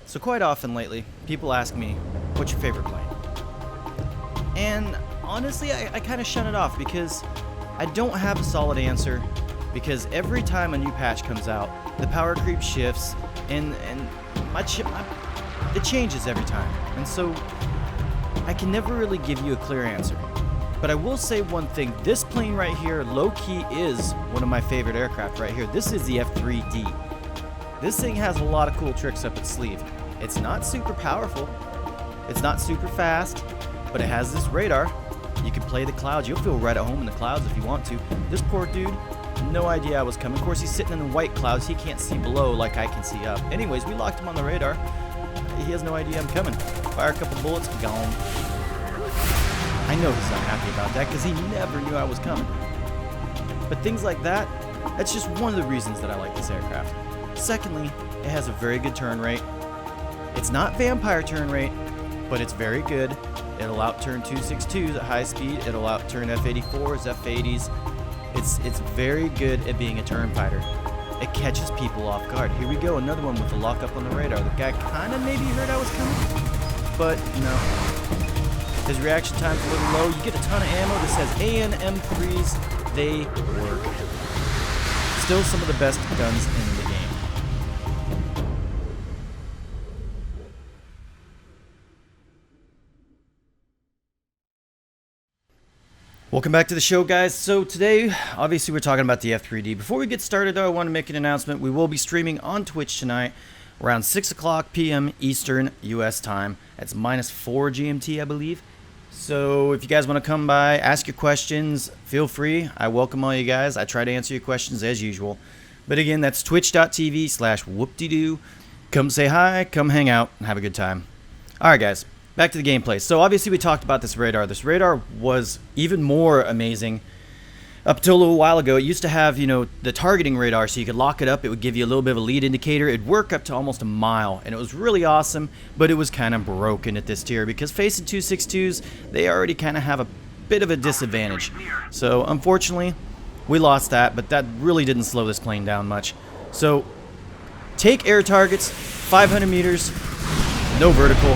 So quite often lately, people ask me, what's your favorite plane? And honestly, I kind of shut it off because I don't have a solid answer, because every time a new patch comes out, the power creep shifts and it changes every time. And so I can never really give you a clear answer. But I will say one thing, this plane right here, low-key, is one of my favorite aircraft right here. This is the F3D. This thing has a lot of cool tricks up its sleeve. It's not super powerful, it's not super fast, but it has this radar. You can play the clouds. You'll feel right at home in the clouds if you want to. This poor dude, no idea I was coming. Of course, he's sitting in the white clouds. He can't see below like I can see up. Anyways, we locked him on the radar. He has no idea I'm coming. Fire a couple bullets, gone. I know he's not happy about that because he never knew I was coming. But things like that, that's just one of the reasons that I like this aircraft. Secondly, it has a very good turn rate. It's not vampire turn rate, but it's very good. It'll outturn 262s at high speed. It'll outturn F-84s, F-80s. It's very good at being a turn fighter. It catches people off guard. Here we go, another one with the lockup on the radar. The guy kind of maybe heard I was coming, but no. His reaction time's a little low. You get a ton of ammo that says AN-M3s. They work. Still some of the best guns in the game. Welcome back to the show, guys. So today, obviously, we're talking about the F3D. Before we get started, though, I want to make an announcement. We will be streaming on Twitch tonight around 6 o'clock p.m. Eastern U.S. time. That's -4 GMT, I believe. So if you guys want to come by, ask your questions, feel free. I welcome all you guys. I try to answer your questions as usual. But again, that's twitch.tv/WhooptieDo. Come say hi, come hang out, and have a good time. All right, guys. Back to the gameplay. So obviously we talked about this radar. This radar was even more amazing up until a little while ago. It used to have, you know, the targeting radar, so you could lock it up. It would give you a little bit of a lead indicator. It'd work up to almost a mile, and it was really awesome, but it was kind of broken at this tier because facing 262s, they already kind of have a bit of a disadvantage. So unfortunately, we lost that, but that really didn't slow this plane down much. So take air targets, 500 meters, no vertical.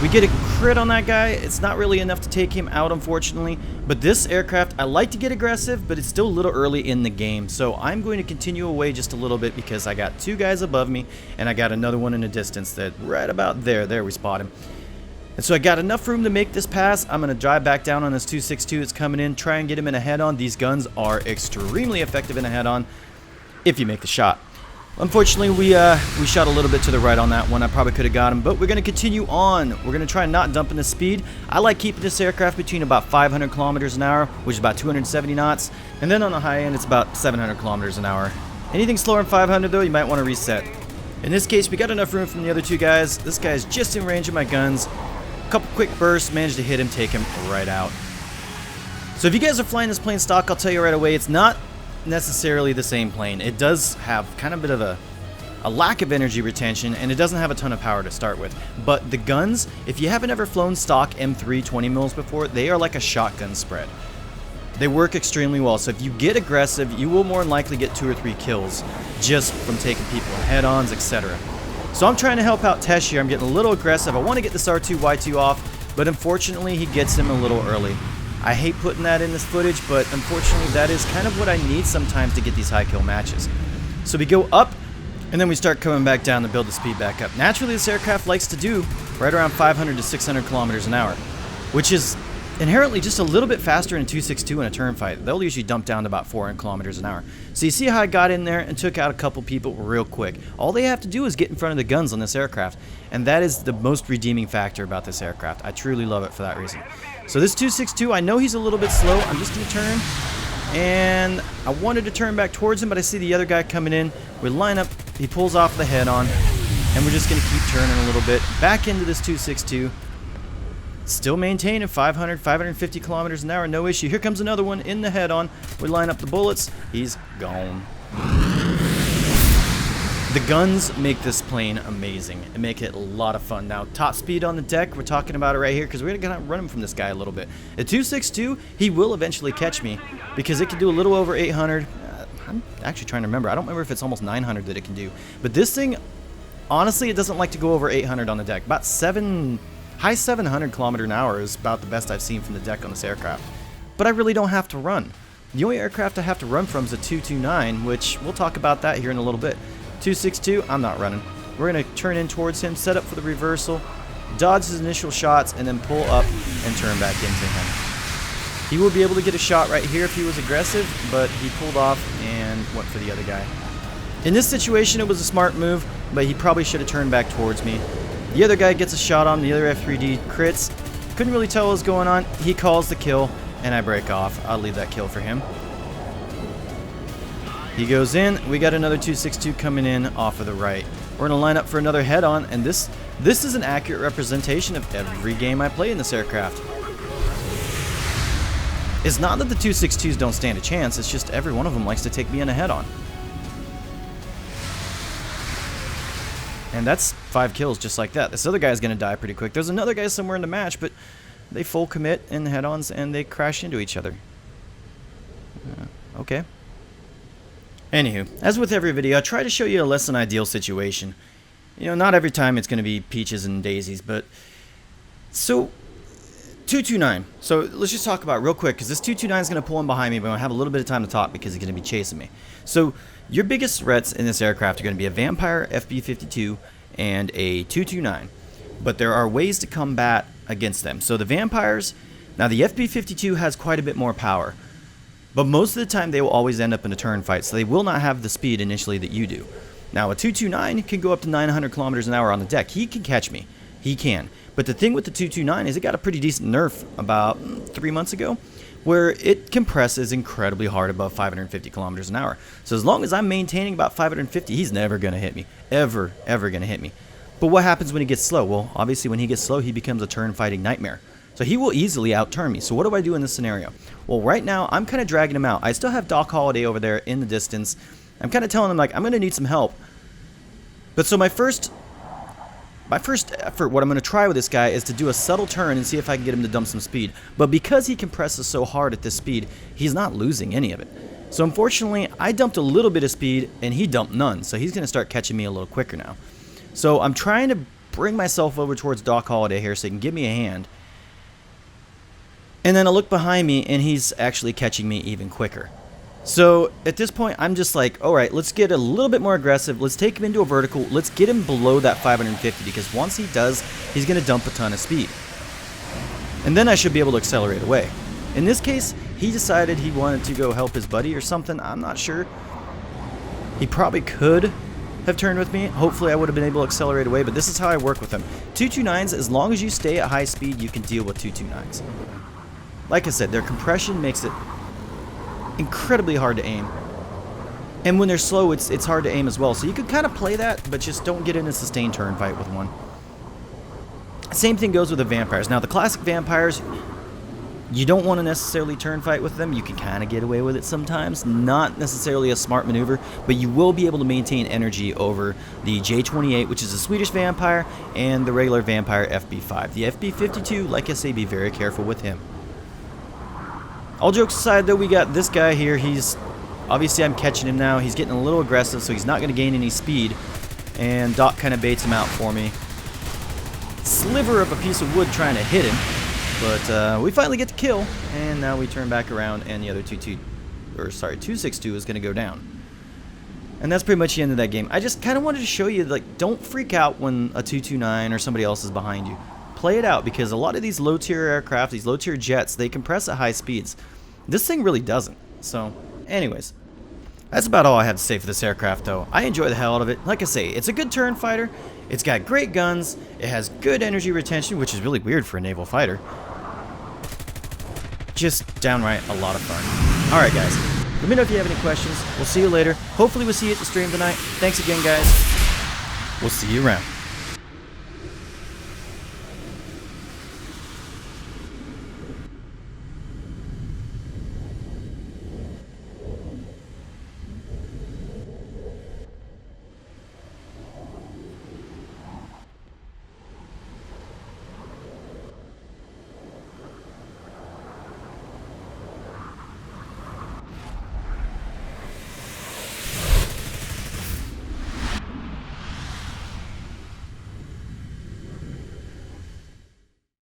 We get a crit on that guy. It's not really enough to take him out, unfortunately. But this aircraft, I like to get aggressive, but it's still a little early in the game. So I'm going to continue away just a little bit because I got two guys above me, and I got another one in the distance that right about there. There, we spot him. And so I got enough room to make this pass. I'm going to drive back down on this 262 that's coming in, try and get him in a head-on. These guns are extremely effective in a head-on if you make the shot. Unfortunately, we shot a little bit to the right on that one. I probably could have got him, but we're going to continue on. We're going to try not dumping the speed. I like keeping this aircraft between about 500 kilometers an hour, which is about 270 knots, and then on the high end, it's about 700 kilometers an hour. Anything slower than 500, though, you might want to reset. In this case, we got enough room from the other two guys. This guy's just in range of my guns. A couple quick bursts, managed to hit him, take him right out. So if you guys are flying this plane stock, I'll tell you right away, it's not necessarily the same plane. It does have kind of a bit of a lack of energy retention, and it doesn't have a ton of power to start with. But the guns, if you haven't ever flown stock M3 20 mils before, they are like a shotgun spread. They work extremely well, so if you get aggressive, you will more than likely get 2 or 3 kills just from taking people in head-ons, etc. So I'm trying to help out Tesh here. I'm getting a little aggressive. I want to get this R2Y2 off, but unfortunately he gets him a little early. I hate putting that in this footage, but unfortunately that is kind of what I need sometimes to get these high kill matches. So we go up, and then we start coming back down to build the speed back up. Naturally, this aircraft likes to do right around 500 to 600 kilometers an hour, which is inherently just a little bit faster in a 262 in a turn fight. They'll usually dump down to about 400 kilometers an hour. So you see how I got in there and took out a couple people real quick. All they have to do is get in front of the guns on this aircraft, and that is the most redeeming factor about this aircraft. I truly love it for that reason. So this 262, I know he's a little bit slow. I'm just going to turn, and I wanted to turn back towards him, but I see the other guy coming in. We line up, he pulls off the head-on, and we're just going to keep turning a little bit. Back into this 262. Still maintaining 500, 550 kilometers an hour, no issue. Here comes another one in the head-on. We line up the bullets. He's gone. The guns make this plane amazing and make it a lot of fun. Now, top speed on the deck, we're talking about it right here because we're going to run him from this guy a little bit. At 262, he will eventually catch me because it can do a little over 800. I'm actually trying to remember. I don't remember if it's almost 900 that it can do. But this thing, honestly, it doesn't like to go over 800 on the deck. About high 700 kilometer an hour is about the best I've seen from the deck on this aircraft. But I really don't have to run. The only aircraft I have to run from is a 229, which we'll talk about that here in a little bit. 262, I'm not running. We're going to turn in towards him, set up for the reversal, dodge his initial shots, and then pull up and turn back into him. He will be able to get a shot right here if he was aggressive, but he pulled off and went for the other guy. In this situation, it was a smart move, but he probably should have turned back towards me. The other guy gets a shot on, the other F3D crits. Couldn't really tell what was going on. He calls the kill, and I break off. I'll leave that kill for him. He goes in. We got another 262 coming in off of the right. We're going to line up for another head-on, and this is an accurate representation of every game I play in this aircraft. It's not that the 262s don't stand a chance, it's just every one of them likes to take me in a head-on. And that's 5 kills just like that. This other guy's going to die pretty quick. There's another guy somewhere in the match, but they full commit in head-ons and they crash into each other. Okay. Anywho, as with every video, I try to show you a less than ideal situation. You know, not every time it's going to be peaches and daisies, but... So, 229. So, let's just talk about it real quick, because this 229 is going to pull in behind me, but I'm going to have a little bit of time to talk because he's going to be chasing me. So, your biggest threats in this aircraft are going to be a Vampire FB-52 and a 229. But there are ways to combat against them. So, the Vampires... Now, the FB-52 has quite a bit more power. But most of the time, they will always end up in a turn fight, so they will not have the speed initially that you do. Now, a 229 can go up to 900 kilometers an hour on the deck. He can catch me. He can. But the thing with the 229 is it got a pretty decent nerf about 3 months ago, where it compresses incredibly hard above 550 kilometers an hour. So as long as I'm maintaining about 550, he's never going to hit me. Ever going to hit me. But what happens when he gets slow? Well, obviously when he gets slow, he becomes a turn fighting nightmare. So he will easily outturn me. So what do I do in this scenario? Well, right now, I'm kind of dragging him out. I still have Doc Holliday over there in the distance. I'm kind of telling him, like, I'm going to need some help. But so my first effort, what I'm going to try with this guy is to do a subtle turn and see if I can get him to dump some speed. But because he compresses so hard at this speed, he's not losing any of it. So unfortunately, I dumped a little bit of speed and he dumped none. So he's going to start catching me a little quicker now. So I'm trying to bring myself over towards Doc Holliday here so he can give me a hand. And then I look behind me, and he's actually catching me even quicker. So, at this point, I'm just like, alright, let's get a little bit more aggressive. Let's take him into a vertical. Let's get him below that 550, because once he does, he's going to dump a ton of speed. And then I should be able to accelerate away. In this case, he decided he wanted to go help his buddy or something. I'm not sure. He probably could have turned with me. Hopefully, I would have been able to accelerate away, but this is how I work with him. 229s, as long as you stay at high speed, you can deal with 229s. Like I said, their compression makes it incredibly hard to aim. And when they're slow, it's hard to aim as well. So you could kind of play that, but just don't get in a sustained turn fight with one. Same thing goes with the Vampires. Now, the classic Vampires, you don't want to necessarily turn fight with them. You can kind of get away with it sometimes. Not necessarily a smart maneuver, but you will be able to maintain energy over the J28, which is a Swedish Vampire, and the regular Vampire FB5. The FB52, like I say, be very careful with him. All jokes aside, though, we got this guy here. He's obviously, I'm catching him now. He's getting a little aggressive, so he's not going to gain any speed. And Doc kind of baits him out for me. Sliver of a piece of wood trying to hit him, but we finally get the kill. And now we turn back around, and the other 262 is going to go down. And that's pretty much the end of that game. I just kind of wanted to show you, like, don't freak out when a 229 or somebody else is behind you. Play it out, because a lot of these low-tier aircraft, these low-tier jets, they compress at high speeds. This thing really doesn't. So, anyways, that's about all I have to say for this aircraft, though. I enjoy the hell out of it. Like I say, it's a good turn fighter. It's got great guns. It has good energy retention, which is really weird for a naval fighter. Just downright a lot of fun. Alright, guys. Let me know if you have any questions. We'll see you later. Hopefully we'll see you at the stream tonight. Thanks again, guys. We'll see you around.